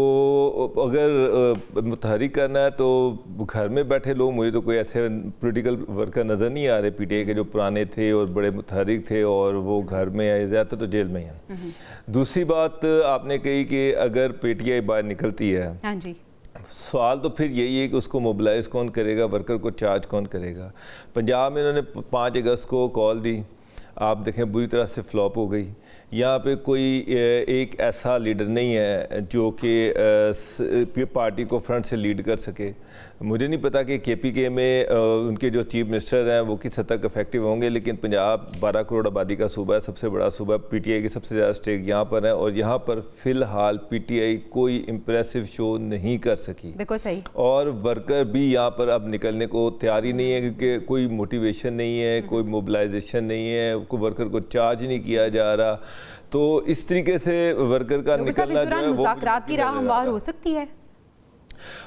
अगर मुतहरिक करना है तो घर में बैठे लोग, मुझे तो कोई ऐसे पॉलिटिकल वर्कर नज़र नहीं आ रहे पीटीआई के जो पुराने थे और बड़े मुतहरिक थे, और वो घर में आए, ज़्यादातर तो जेल में हैं। दूसरी बात आपने कही कि अगर पीटीआई बाहर निकलती है, हाँ जी, सवाल तो फिर यही है कि उसको मोबिलाइज कौन करेगा, वर्कर को चार्ज कौन करेगा। पंजाब में इन्होंने 5 अगस्त को कॉल दी, आप देखें बुरी तरह से फ्लॉप हो गई। यहाँ पे कोई एक ऐसा लीडर नहीं है जो कि पार्टी को फ्रंट से लीड कर सके। मुझे नहीं पता कि KPK में उनके जो चीफ मिनिस्टर हैं वो किस हद तक इफेक्टिव होंगे, लेकिन पंजाब 12 करोड़ आबादी का सूबा है, सबसे बड़ा सूबा, PTI की सबसे ज़्यादा स्टेक यहाँ पर है, और यहाँ पर फ़िलहाल PTI कोई इम्प्रेसिव शो नहीं कर सकी। बिल्कुल सही। और वर्कर भी यहाँ पर अब निकलने को तैयार ही नहीं है, क्योंकि कोई मोटिवेशन नहीं है, कोई मोबिलाइजेशन नहीं है, कोई वर्कर को चार्ज नहीं किया जा रहा। तो इस तरीके से वर्कर का निकलना जो है वो मुज़ाकरात की राह हमवार हो सकती है।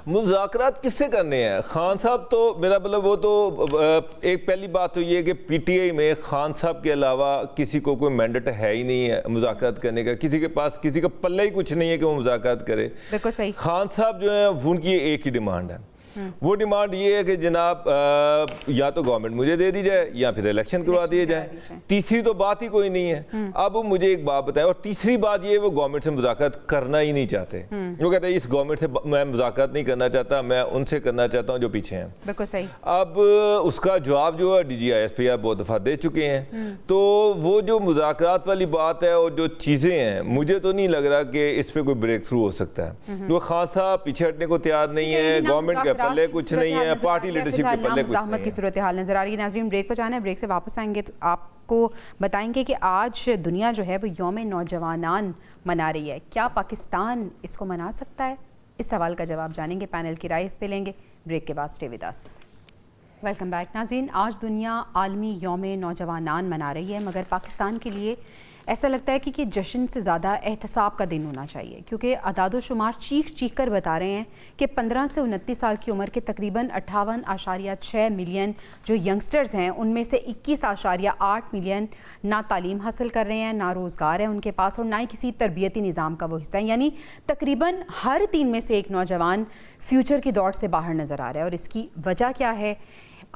मुज़ाकरात किससे करने हैं? खान साहब तो मेरा मतलब वो तो एक पहली बात तो ये है कि PTI में खान साहब के अलावा किसी को कोई मैंडेट है ही नहीं है मुज़ाकरात करने का। किसी के पास किसी का पल्ला ही कुछ नहीं है कि वो मुज़ाकरात करे। बिल्कुल सही। खान साहब जो है उनकी एक ही डिमांड है, वो डिमांड ये है कि जनाब या तो गवर्नमेंट मुझे दे दी जाए या फिर इलेक्शन करवा दिए जाए। तीसरी तो बात ही कोई नहीं है। अब मुझे एक बात बताएं, और तीसरी बात ये, वो गवर्नमेंट से मुज़ाकरात करना ही नहीं चाहते। वो कहते हैं इस गवर्नमेंट से मैं मुज़ाकरात नहीं करना चाहता, मैं उनसे करना चाहता हूँ जो पीछे हैं। बिल्कुल सही। अब उसका जवाब जो है DG ISP बहुत दफ़ा दे चुके हैं। तो वो जो मुज़ाकरात वाली बात है और जो चीज़ें हैं, मुझे तो नहीं लग रहा कि इस पर कोई ब्रेक थ्रू हो सकता है। जो खान साहब पीछे हटने को तैयार नहीं है, गवर्नमेंट के पल्ले कुछ नहीं है, पार्टी लीडरशिप के पल्ले कुछ नहीं है। की सूरत हाल नजर आ रही है। नाज़रीन, ब्रेक पर जाना है, ब्रेक से वापस आएंगे तो आपको बताएंगे कि आज दुनिया जो है वो यौम नौजवानान मना रही है। क्या पाकिस्तान इसको मना सकता है? इस सवाल का जवाब जानेंगे, पैनल की राय इस पे लेंगे। ब्रेक के बाद stay with us. Welcome back नाज़रीन। आज दुनिया आलमी यौम नौजवानान मना रही है, मगर पाकिस्तान के लिए ऐसा लगता है कि जश्न से ज़्यादा एहतसाब का दिन होना चाहिए, क्योंकि अदादोशुमार चीख चीख कर बता रहे हैं कि 15 से 29 साल की उम्र के तकरीबन 58.6 मिलियन जो यंगस्टर्स हैं, उनमें से 21.8 मिलियन ना तालीम हासिल कर रहे हैं, ना रोज़गार है उनके पास, और ना ही किसी तरबियती निज़ाम का वो हिस्सा है। यानी तकरीबन हर 3 में से एक नौजवान फ्यूचर की दौड़ से बाहर नज़र आ रहा है। और इसकी वजह क्या है,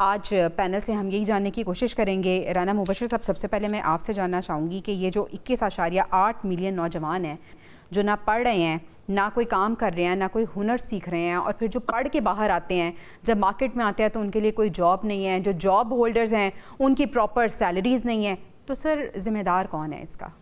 आज पैनल से हम यही जानने की कोशिश करेंगे। राना मुबशर साहब, सबसे पहले मैं आपसे जानना चाहूँगी कि ये जो 21.8 मिलियन नौजवान हैं जो ना पढ़ रहे हैं, ना कोई काम कर रहे हैं, ना कोई हुनर सीख रहे हैं, और फिर जो पढ़ के बाहर आते हैं, जब मार्केट में आते हैं तो उनके लिए कोई जॉब नहीं है, जो जॉब होल्डर्स हैं उनकी प्रॉपर सैलरीज नहीं है, तो सर जिम्मेदार कौन है इसका?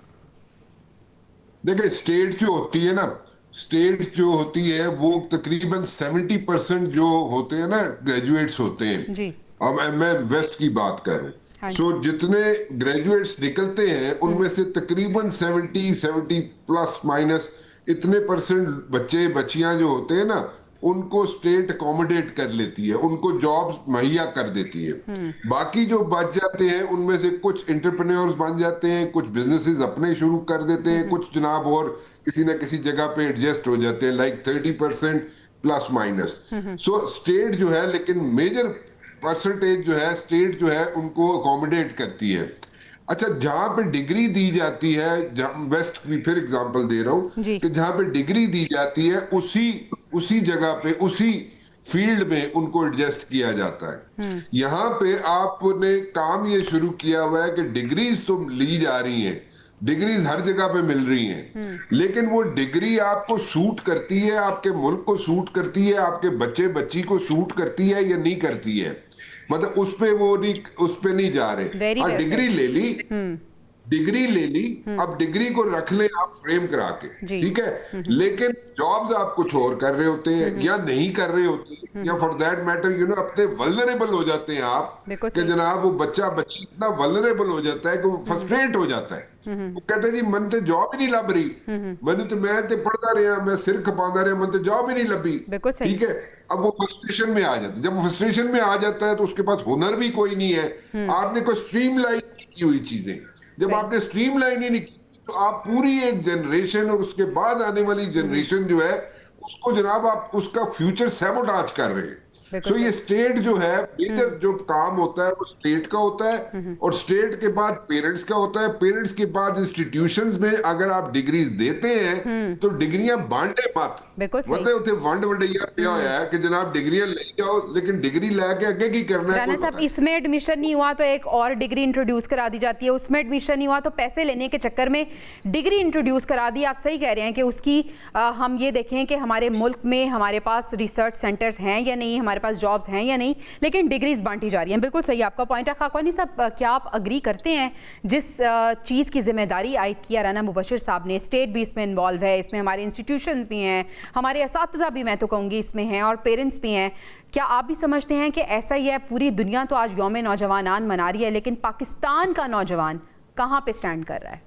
देखिए, स्टेट जो होती है ना, स्टेट जो होती है वो तकरीबन 70% जो होते हैं ना ग्रेजुएट्स होते हैं जी। अब मैं वेस्ट की बात करूं, सो जितने ग्रेजुएट्स निकलते हैं उनमें से तकरीबन 70 प्लस माइनस इतने परसेंट बच्चे बच्चियां जो होते हैं ना, उनको स्टेट अकोमोडेट कर लेती है, उनको जॉब्स मुहैया कर देती है। बाकी जो बच जाते हैं उनमें से कुछ एंटरप्रेन्योर्स बन जाते हैं, कुछ बिजनेसेस अपने शुरू कर देते हैं, कुछ जनाब और किसी ना किसी जगह पे एडजस्ट हो जाते हैं, लाइक 30% प्लस माइनस। सो स्टेट जो है, लेकिन मेजर परसेंटेज जो है स्टेट जो है उनको अकोमोडेट करती है। अच्छा, जहां पे डिग्री दी जाती है, वेस्ट की फिर एग्जांपल दे रहा हूं कि जहां पे डिग्री दी जाती है उसी जगह पे उसी फील्ड में उनको एडजस्ट किया जाता है। यहाँ पे आपने काम ये शुरू किया हुआ है कि डिग्रीज तो ली जा रही हैं, डिग्रीज हर जगह पे मिल रही हैं, लेकिन वो डिग्री आपको सूट करती है, आपके मुल्क को सूट करती है, आपके बच्चे बच्ची को सूट करती है या नहीं करती है, मतलब उस पे नहीं जा रहे। हाँ, डिग्री ले ली, अब डिग्री को रख ले आप फ्रेम करा के, ठीक है, लेकिन जॉब्स आप कुछ और कर रहे होते हैं या नहीं कर रहे होते, या फॉर दैट मैटर अपने वल्नरेबल हो जाते हैं आप, कि जनाब वो बच्चा बच्ची इतना वल्नरेबल हो जाता है कि वो फ्रस्ट्रेट हो जाता है। वो कहते हैं जी मन तो जॉब ही नहीं लभ रही, मैं तो पढ़ता रहा, मैं सिर खपांदा रहा, मन तो जॉब ही नहीं लभी, ठीक है। अब वो फ्रस्ट्रेशन में आ जाता है, जब वो फ्रस्ट्रेशन में आ जाता है तो उसके पास हुनर भी कोई नहीं है, आपने कोई स्ट्रीमलाइन की हुई चीजें, जब आपने स्ट्रीमलाइन ही नहीं की तो आप पूरी एक जनरेशन और उसके बाद आने वाली जनरेशन जो है उसको जनाब आप उसका फ्यूचर सैबोटाज कर रहे हैं। सो ये स्टेट जो है, मेजर जो काम होता है वो स्टेट का होता है, और स्टेट के बाद पेरेंट्स का होता है, पेरेंट्स के बाद इंस्टीट्यूशंस में अगर आप डिग्रीज देते हैं तो डिग्रियां बांटे मत, मतलब उसे वंड वंडिया पिया होया है कि जनाब डिग्रियां ले जाओ, लेकिन डिग्री लेके आगे की करना है। राना साहब, इसमें एडमिशन नहीं हुआ तो एक और डिग्री इंट्रोड्यूस करा दी जाती है, उसमें एडमिशन नहीं हुआ तो पैसे लेने के चक्कर में डिग्री इंट्रोड्यूस करा दी। आप सही कह रहे हैं कि उसकी हम ये देखें कि हमारे मुल्क में हमारे पास रिसर्च सेंटर्स हैं या नहीं, हमारे पास जॉब्स हैं या नहीं, लेकिन डिग्रीज बांटी जा रही हैं। बिल्कुल सही आपका पॉइंट है। खाकवानी साहब, क्या आप अग्री करते हैं जिस चीज़ की जिम्मेदारी आयद किया राना मुबशिर साहब ने, स्टेट भी इसमें इन्वॉल्व है, इसमें हमारे इंस्टीट्यूशंस भी हैं, हमारे असातिज़ा भी मैं तो कहूँगी इसमें हैं, और पेरेंट्स भी हैं। क्या आप भी समझते हैं कि ऐसा ही है? पूरी दुनिया तो आज यौम नौजवानान मना रही है, लेकिन पाकिस्तान का नौजवान कहाँ पे स्टैंड कर रहा है?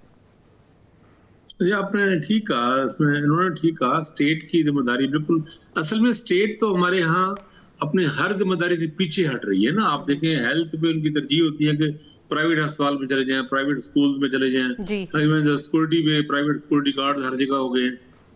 ये आपने ठीक कहा, इसमें इन्होंने ठीक कहा, स्टेट की जिम्मेदारी बिल्कुल, असल में स्टेट तो हमारे यहाँ अपने हर जिम्मेदारी से पीछे हट रही है ना। आप देखें, हेल्थ पे उनकी तरजीह होती है कि प्राइवेट अस्पताल में चले जाएं, प्राइवेट स्कूल में चले जाएं, सिक्योरिटी में प्राइवेट सिक्योरिटी गार्ड हर जगह हो गए।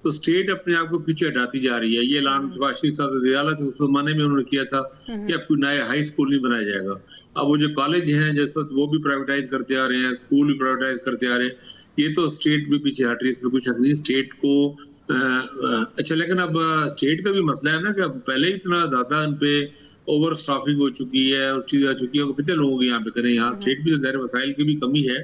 तो स्टेट अपने आप को पीछे हटाती जा रही है। ये ऐलान शरीफ साहब ज़ियाला थे उस जमाने में उन्होंने किया था कि अब कोई नया हाई स्कूल नहीं बनाया जाएगा। अब वो जो कॉलेज हैं जैसे वो भी प्राइवेटाइज करते आ रहे हैं, स्कूल भी प्राइवेटाइज करते आ रहे हैं। ये तो स्टेट भी पीछे हट रही है, इसमें कुछ शक नहीं। स्टेट को अच्छा, लेकिन अब स्टेट का भी मसला है ना कि अब पहले ही इतना ज्यादा इन पे ओवर स्टाफिंग हो चुकी है और चीज आ चुकी है, कितने लोगों की यहाँ पे करें। यहाँ स्टेट भी ज़ाहिर वसाइल की भी कमी है,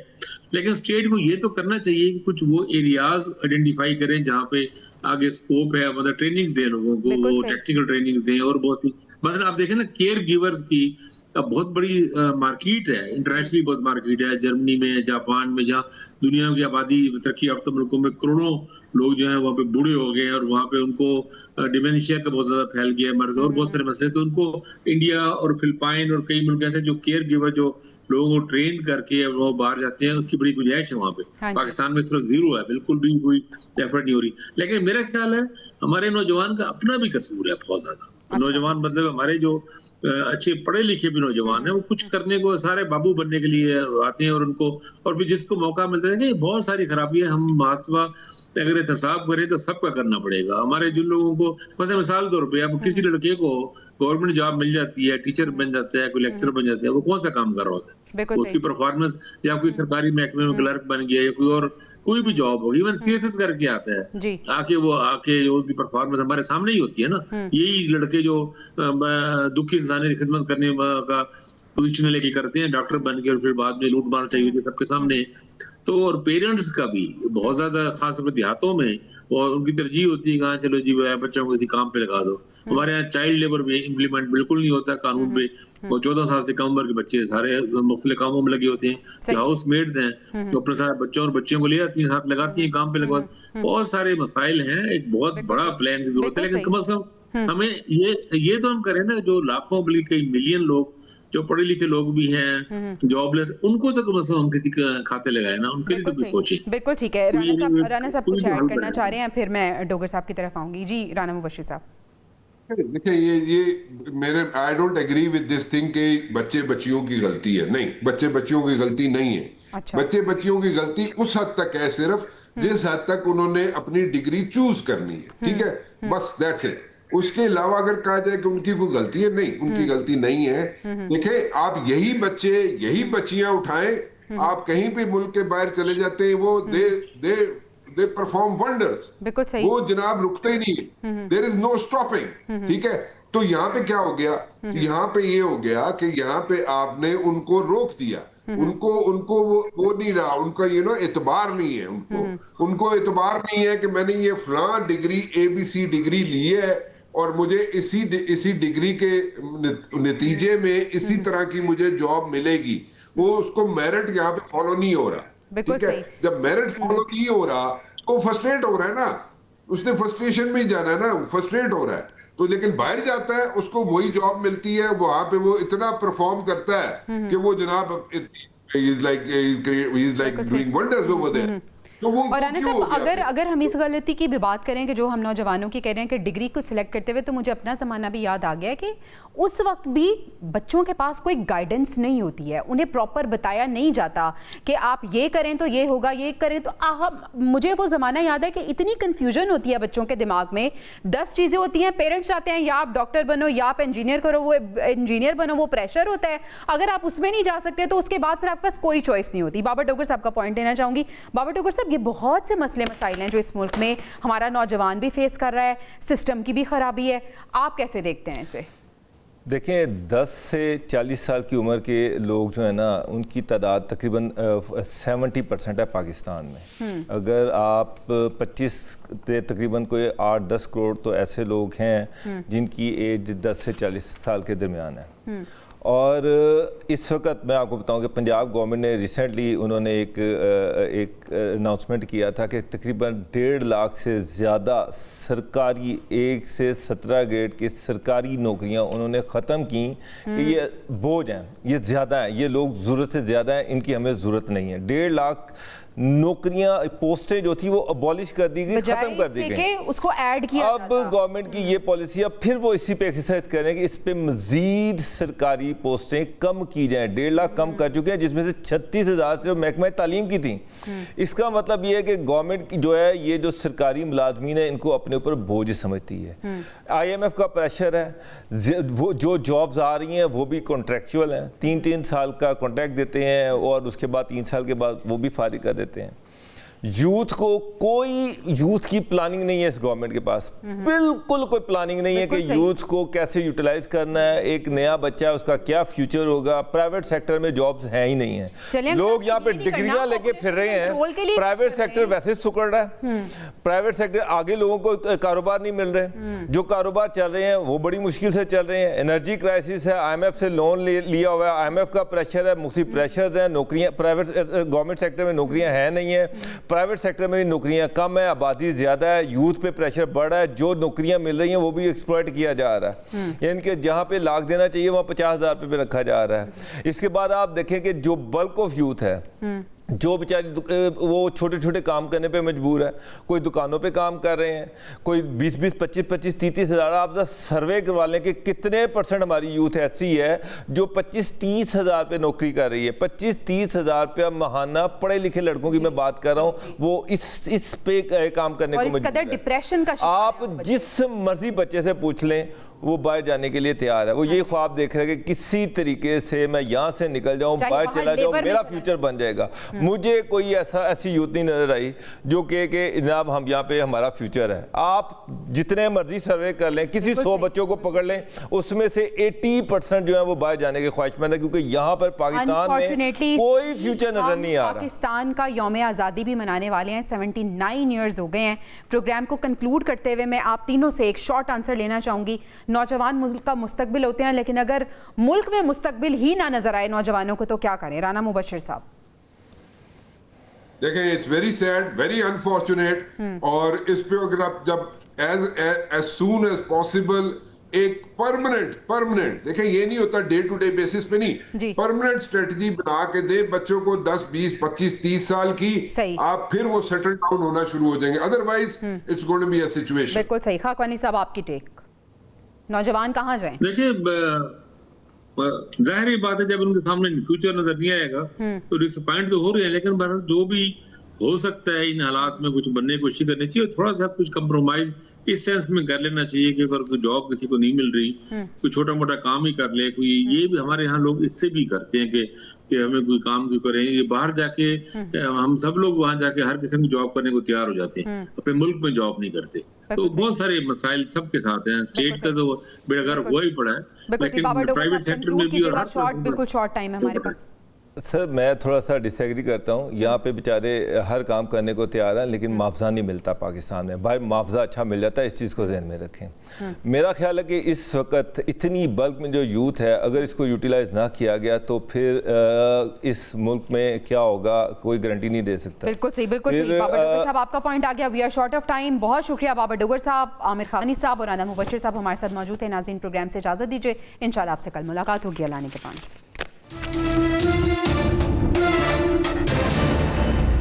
लेकिन स्टेट को ये तो करना चाहिए कि कुछ वो एरियाज आइडेंटिफाई करें जहाँ पे आगे स्कोप है, मतलब ट्रेनिंग दें लोगों को, वो टेक्निकल ट्रेनिंग दें। और बहुत सी मतलब आप देखें ना, केयर गिवर्स की बहुत बड़ी मार्केट है, इंटरनेशनली बहुत मार्केट है, जर्मनी में, जापान में, जहाँ दुनिया की आबादी तरक्की याफ्ता मुल्कों में करोड़ों लोग जो है वहाँ पे बूढ़े हो गए हैं और वहाँ पे उनको डिमेंशिया का बहुत ज्यादा फैल गया है, मर्ज और बहुत सारे मसले। तो उनको इंडिया और फिलिपाइन और कई मुल्क ऐसे जो केयर गिवर जो लोगों को ट्रेन करके वो बाहर जाते हैं, उसकी बड़ी गुंजाइश है वहाँ पे। पाकिस्तान में सिर्फ जीरो है, बिल्कुल भी कोई एफर्ट नहीं हो रही। लेकिन मेरा ख्याल है हमारे नौजवान का अपना भी कसूर है बहुत ज्यादा। नौजवान मतलब हमारे जो अच्छे पढ़े लिखे भी नौजवान है, वो कुछ करने को, सारे बाबू बनने के लिए आते हैं और उनको, और फिर जिसको मौका मिलता है कि बहुत सारी खराबियां हम महासवा अगर एहतसाब करें तो सबका करना पड़ेगा। हमारे जिन लोगों को मतलब मिसाल तौर पे अब किसी लड़के को गवर्नमेंट जॉब मिल जाती है, टीचर बन जाता है, कोई लेक्चरर बन जाता है, वो कौन सा काम कर रहा होता है? उसकी परफॉर्मेंस, या कोई सरकारी महकमे में क्लर्क बन गया या कोई और कोई भी जॉब हो, इवन सीएसएस करके आता है, आके वो उनकी परफॉर्मेंस हमारे सामने ही होती है ना। यही लड़के जो दुखी इंसानी की खिदमत करने का पोजीशन लेके करते हैं, डॉक्टर बन के, और फिर बाद में लूट मार चाहिए सबके सामने। तो और पेरेंट्स का भी बहुत ज्यादा, खास तौर पर देहातों में, और उनकी तरजीह होती है कहाँ चलो जी बच्चों को किसी काम पे लगा दो। हमारे यहाँ चाइल्ड लेबर भी इम्प्लीमेंट बिल्कुल नहीं होता कानून पे। वो 14 साल से कम उम्र के बच्चे सारे मुख्तलिफ कामों में लगे होते हैं, जो हाउस मेड्स हैं, तो अपने सारे बच्चों और बच्चियों को ले आती हैं, हाथ लगाती हैं, काम पे लगवा। बहुत सारे मसाइल हैं, एक बहुत बड़ा प्लान की जरूरत है। लेकिन कम से कम हमें ये तो हम करें ना, जो लाखों बल्कि कई मिलियन लोग जो पढ़े लिखे लोग भी हैं, जॉबलेस, उनको तो कम से कम हम किसी खाते लगाए ना, उनके लिए तो भी सोचे। बिल्कुल ठीक है। राना साहब कुछ ऐड करना चाह रहे हैं, फिर मैं डोगर साहब की तरफ आऊंगी। जी राना मुबशिर साहब। देखिए, ये मेरे I don't agree with this thing कि बच्चे बच्चियों की गलती है। नहीं, बच्चे बच्चियों की गलती नहीं है। अच्छा। बच्चे बच्चियों की गलती उस हद तक है सिर्फ जिस हद तक उन्होंने अपनी डिग्री चूज करनी है, ठीक है, बस दैट्स इट। उसके अलावा अगर कहा जाए कि उनकी कोई गलती है, नहीं, उनकी गलती नहीं है। देखिए, आप यही बच्चे, यही बच्चियां उठाएं, आप कहीं भी मुल्क के बाहर चले जाते हैं, वो दे परफॉर्म वंडर्स। वो जनाब रुकते ही नहीं है, देयर इज नो स्टॉपिंग, ठीक है। तो यहाँ पे क्या हो गया? यहाँ पे ये हो गया कि यहाँ पे आपने उनको रोक दिया, उनको वो नहीं रहा, उनका एतबार नहीं है, उनको एतबार नहीं है कि मैंने ये फलां डिग्री ABC डिग्री ली है और मुझे इसी डिग्री के नतीजे में इसी तरह की मुझे जॉब मिलेगी। वो उसको मेरिट यहाँ पे फॉलो नहीं हो रहा, ठीक है। जब मेरिट फॉलो नहीं हो रहा तो फ्रस्ट्रेट हो रहा है ना, उसने फ्रस्ट्रेशन में ही जाना है ना, फ्रस्ट्रेट हो रहा है। तो लेकिन बाहर जाता है, उसको वही जॉब मिलती है, वहां पे वो इतना परफॉर्म करता है कि वो जनाब is like doing wonders over there. तो वो और राना साहब, अगर हम इस गलती की भी बात करें कि जो हम नौजवानों की कह रहे हैं कि डिग्री को सिलेक्ट करते हुए, तो मुझे अपना ज़माना भी याद आ गया कि उस वक्त भी बच्चों के पास कोई गाइडेंस नहीं होती है, उन्हें प्रॉपर बताया नहीं जाता कि आप ये करें तो ये होगा, ये करें तो मुझे वो ज़माना याद है कि इतनी कन्फ्यूजन होती है बच्चों के दिमाग में। 10 चीज़ें होती हैं, पेरेंट्स चाहते हैं या आप डॉक्टर बनो या आप इंजीनियर करो, वो इंजीनियर बनो, वो प्रेशर होता है। अगर आप उसमें नहीं जा सकते तो उसके बाद फिर आपके पास कोई चॉइस नहीं होती। बाबर डोगर साहब का पॉइंट लेना चाहूँगी। बाबर डोगर साहब, ये बहुत से मसले मसाइल हैं जो इस मुल्क में हमारा नौजवान भी फेस कर रहा है, सिस्टम की भी खराबी है, आप कैसे देखते हैं इसे? देखें 10 से 40 साल की उम्र के लोग जो है ना, उनकी तादाद तकरीबन 70% है पाकिस्तान में। अगर आप 25 तकरीबन कोई 8-10 करोड़ तो ऐसे लोग हैं जिनकी एज 10 से 40 साल के दरमियान है। और इस वक्त मैं आपको बताऊं कि पंजाब गवर्नमेंट ने रिसेंटली उन्होंने एक अनाउंसमेंट किया था कि तकरीबन 1.5 लाख से ज़्यादा सरकारी 1 से 17 ग्रेड की सरकारी नौकरियां उन्होंने ख़त्म की कि ये बोझ हैं, ये ज़्यादा हैं, ये लोग ज़रूरत से ज़्यादा हैं, इनकी हमें ज़रूरत नहीं है। 1.5 लाख नौकरियां पोस्टें जो थी वो अबॉलिश कर दी गई, खत्म कर दी गई, उसको ऐड किया। अब गवर्नमेंट की ये पॉलिसी, अब फिर वो इसी पे एक्सरसाइज करें कि इस पे मजीद सरकारी पोस्टें कम की जाएं। 1.5 लाख कम कर चुके हैं, जिसमें से 36,000 सिर्फ महकमा तालीम की थी। इसका मतलब ये है कि गवर्नमेंट की जो है, ये जो सरकारी मुलाजमीन है, इनको अपने ऊपर बोझ समझती है। IMF का प्रेशर है, वो जो जॉब्स आ रही हैं वो भी कॉन्ट्रेक्चुअल हैं, 3-3 साल का कॉन्ट्रैक्ट देते हैं और उसके बाद 3 साल के बाद वो भी फारिग कर देते हैं। यूथ को कोई यूथ की प्लानिंग नहीं है इस गवर्नमेंट के पास, बिल्कुल कोई प्लानिंग नहीं है कि यूथ को कैसे यूटिलाइज करना है। एक नया बच्चा है, उसका क्या फ्यूचर होगा। प्राइवेट सेक्टर में जॉब्स हैं ही नहीं है, लोग यहाँ पे डिग्रियां लेके फिर रहे हैं। प्राइवेट सेक्टर वैसे सुकड़ रहा है, प्राइवेट सेक्टर आगे लोगों को कारोबार नहीं मिल रहे, जो कारोबार चल रहे हैं वो बड़ी मुश्किल से चल रहे हैं। एनर्जी क्राइसिस है, IMF से लोन लिया हुआ है, IMF का प्रेशर है, मुख्तलिफ प्रेशर्स हैं, नौकरियां प्राइवेट गवर्नमेंट सेक्टर में नौकरियां हैं नहीं है, प्राइवेट सेक्टर में नौकरियां कम है, आबादी ज़्यादा है, यूथ पे प्रेशर बढ़ रहा है, जो नौकरियां मिल रही हैं वो भी एक्सप्लॉइट किया जा रहा है। यानी कि जहां पे लाख देना चाहिए वहां 50,000 पे रखा जा रहा है। इसके बाद आप देखें कि जो बल्क ऑफ यूथ है, जो बेचारी वो छोटे छोटे काम करने पे मजबूर है, कोई दुकानों पे काम कर रहे हैं, कोई 20-20, 25-25, 30-30 हज़ार। आप सर्वे करवा लें कि कितने % हमारी यूथ ऐसी है जो 25-30 हज़ार पे नौकरी कर रही है। 25-30 हज़ार रुपया महाना पढ़े लिखे लड़कों की मैं बात कर रहा हूँ, वो इस पे काम करने को मजबूर है। डिप्रेशन का आप जिस मर्जी बच्चे से पूछ लें, वो बाहर जाने के लिए तैयार है। वो ये ख्वाब देख रहे हैं कि किसी तरीके से मैं यहाँ से निकल जाऊँ, बाहर चला जाऊँ, मेरा फ्यूचर बन जाएगा। मुझे कोई ऐसी यूथ नहीं नजर आई जो कि जनाब हम यहाँ पे हमारा फ्यूचर है। आप जितने मर्जी सर्वे कर लें, किसी 100 बच्चों को पकड़ लें, उसमें से 80% जो है वो बाहर जाने के ख्वाहिशमंद है, क्योंकि यहाँ पर पाकिस्तान में कोई फ्यूचर नजर नहीं आ रहा। पाकिस्तान का यौम आज़ादी भी मनाने वाले हैं, 79 ईयर्स हो गए हैं। प्रोग्राम को कंक्लूड करते हुए मैं आप तीनों से एक शॉर्ट आंसर लेना चाहूंगी। नौजवान मुल्क का मुस्तकबिल होते हैं, लेकिन अगर मुल्क में मुस्तकबिल ही ना नजर आए नौजवानों को तो क्या करें? राना मुबश्शिर साहब। देखें, it's very sad, very unfortunate. और इस पे अगर आप जब एज सून एज पॉसिबल एक परमानेंट देखें, ये नहीं होता डे टू डे बेसिस पे नहीं, परमानेंट स्ट्रेटजी बना के दे बच्चों को 10, 20, 25, 30 साल की, आप फिर वो सेटल डाउन होना शुरू हो जाएंगे। Otherwise it's going to be a situation. बिल्कुल सही। खाकवानी साहब, आपकी टेक, नौजवान कहाँ जाएं? देखिए, जाहिर बात है जब उनके सामने फ्यूचर नजर नहीं आएगा तो डिसअपॉइंट तो हो रहे हैं, लेकिन जो भी हो सकता है इन हालात में कुछ बनने की कोशिश करनी चाहिए। थोड़ा सा कुछ कंप्रोमाइज इस सेंस में कर लेना चाहिए कि अगर कोई जॉब किसी को नहीं मिल रही, कोई छोटा मोटा काम ही कर ले कोई। ये भी हमारे यहाँ लोग इससे भी करते हैं कि हमें कोई काम क्यों करें, ये बाहर जाके हम सब लोग वहां जाके हर किस्म की जॉब करने को तैयार हो जाते हैं, अपने मुल्क में जॉब नहीं करते। तो बहुत सारे मसाइल सबके साथ हैं, स्टेट का तो बेड़गर हुआ ही पड़ा है, लेकिन प्राइवेट सेक्टर में भी और बिल्कुल शॉर्ट टाइम है हमारे पास। सर, मैं थोड़ा सा डिसएग्री करता हूँ। यहाँ पे बेचारे हर काम करने को तैयार हैं, लेकिन मुआवजा नहीं मिलता पाकिस्तान में। भाई मुआवजा अच्छा मिल जाता है, इस चीज़ को ज़हन में रखें। मेरा ख्याल है कि इस वक्त इतनी बल्क में जो यूथ है, अगर इसको यूटिलाइज ना किया गया तो फिर इस मुल्क में क्या होगा कोई गारंटी नहीं दे सकता। बिल्कुल सही, बिल्कुल सही। बाबर डुगर साहब, आपका पॉइंट आ गया। We are short of time. बहुत शुक्रिया बाबर डुगर साहब, आमिर खानी साहब और राना मुबश्शिर साहब हमारे साथ मौजूद थे। नाज़रीन, प्रोग्राम से इजाज़त दीजिए, इंशाल्लाह आपसे कल मुलाकात होगी। अल्लाह ने के पास।